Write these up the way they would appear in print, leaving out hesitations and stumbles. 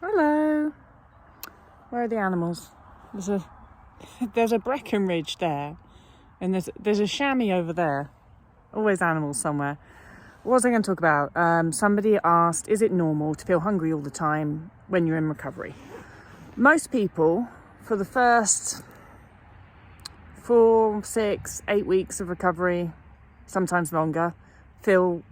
Hello. Where are the animals? There's a Breckenridge there, and there's a chamois over there. Always animals somewhere. What was I going to talk about? Somebody asked, is it normal to feel hungry all the time when you're in recovery? Most people, for the first 4, 6, 8 weeks of recovery, sometimes longer, feel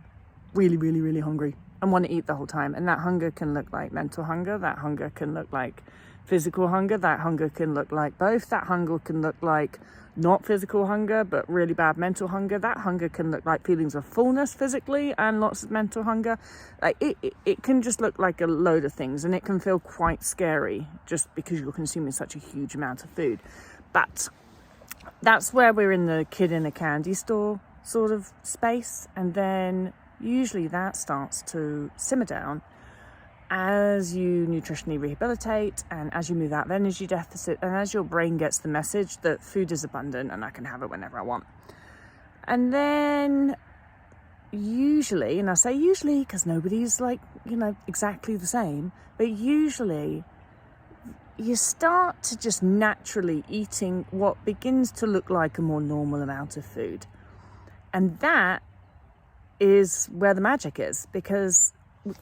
really, really, really hungry and want to eat the whole time. And that hunger can look like mental hunger. That hunger can look like physical hunger. That hunger can look like both. That hunger can look like not physical hunger, but really bad mental hunger. That hunger can look like feelings of fullness physically and lots of mental hunger. Like it can just look like a load of things, and it can feel quite scary just because you're consuming such a huge amount of food. But that's where we're in the kid in a candy store sort of space. And then usually that starts to simmer down as you nutritionally rehabilitate and as you move out of energy deficit and as your brain gets the message that food is abundant and I can have it whenever I want. And then usually, and I say usually because nobody's exactly the same, but usually you start to just naturally eating what begins to look like a more normal amount of food. And that is where the magic is, because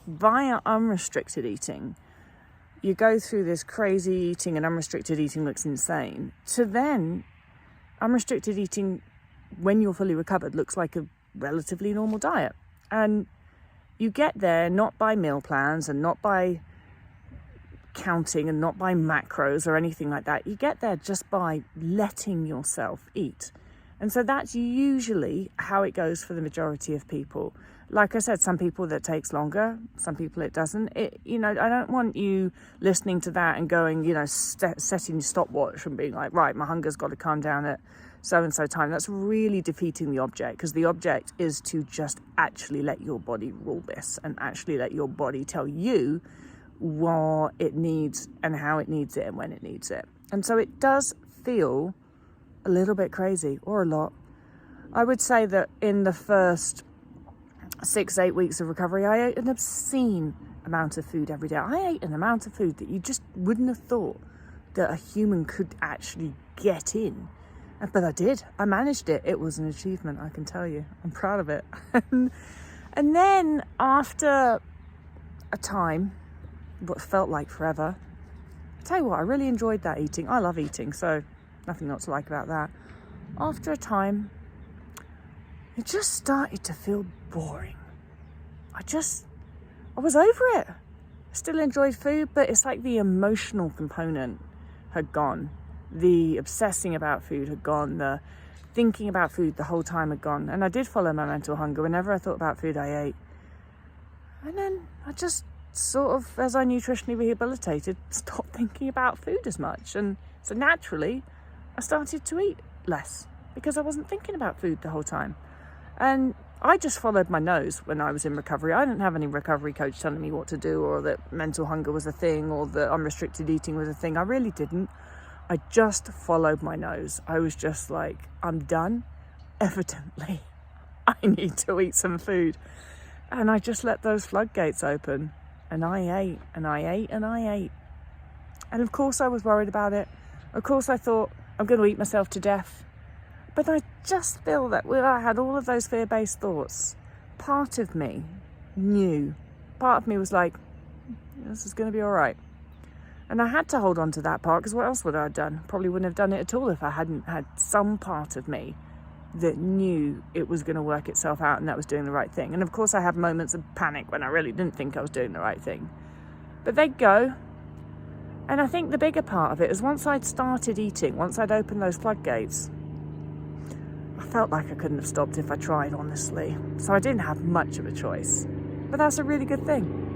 via unrestricted eating, you go through this crazy eating, and unrestricted eating looks insane, to then unrestricted eating when you're fully recovered looks like a relatively normal diet. And you get there not by meal plans and not by counting and not by macros or anything like that. You get there just by letting yourself eat. And so that's usually how it goes for the majority of people. Like I said, some people that takes longer, some people it doesn't. I don't want you listening to that and going, setting your stopwatch and being like, right, my hunger's got to calm down at so-and-so time. That's really defeating the object, because the object is to just actually let your body rule this and actually let your body tell you what it needs and how it needs it and when it needs it. And so it does feel a little bit crazy, or a lot. I would say that in the first 6-8 weeks of recovery, I ate an obscene amount of food every day. I ate an amount of food that you just wouldn't have thought that a human could actually get in. But I did. I managed it. It was an achievement, I can tell you. I'm proud of it. And then after a time, what felt like forever, I tell you what, I really enjoyed that eating. I love eating, so nothing not to like about that. After a time, it just started to feel boring. I was over it. I still enjoyed food, but it's like the emotional component had gone. The obsessing about food had gone. The thinking about food the whole time had gone. And I did follow my mental hunger. Whenever I thought about food, I ate. And then I just sort of, as I nutritionally rehabilitated, stopped thinking about food as much. And so naturally, I started to eat less because I wasn't thinking about food the whole time. And I just followed my nose when I was in recovery. I didn't have any recovery coach telling me what to do, or that mental hunger was a thing, or that unrestricted eating was a thing. I really didn't. I just followed my nose. I was just like, I'm done. Evidently, I need to eat some food. And I just let those floodgates open. And I ate, and I ate, and I ate. And of course I was worried about it. Of course I thought, I'm going to eat myself to death. But I just feel that when I had all of those fear-based thoughts, part of me knew. Part of me was like, this is going to be all right. And I had to hold on to that part, because what else would I have done? Probably wouldn't have done it at all if I hadn't had some part of me that knew it was going to work itself out and that was doing the right thing. And of course I had moments of panic when I really didn't think I was doing the right thing. But they'd go. And I think the bigger part of it is once I'd started eating, once I'd opened those floodgates, I felt like I couldn't have stopped if I tried, honestly. So I didn't have much of a choice. But that's a really good thing.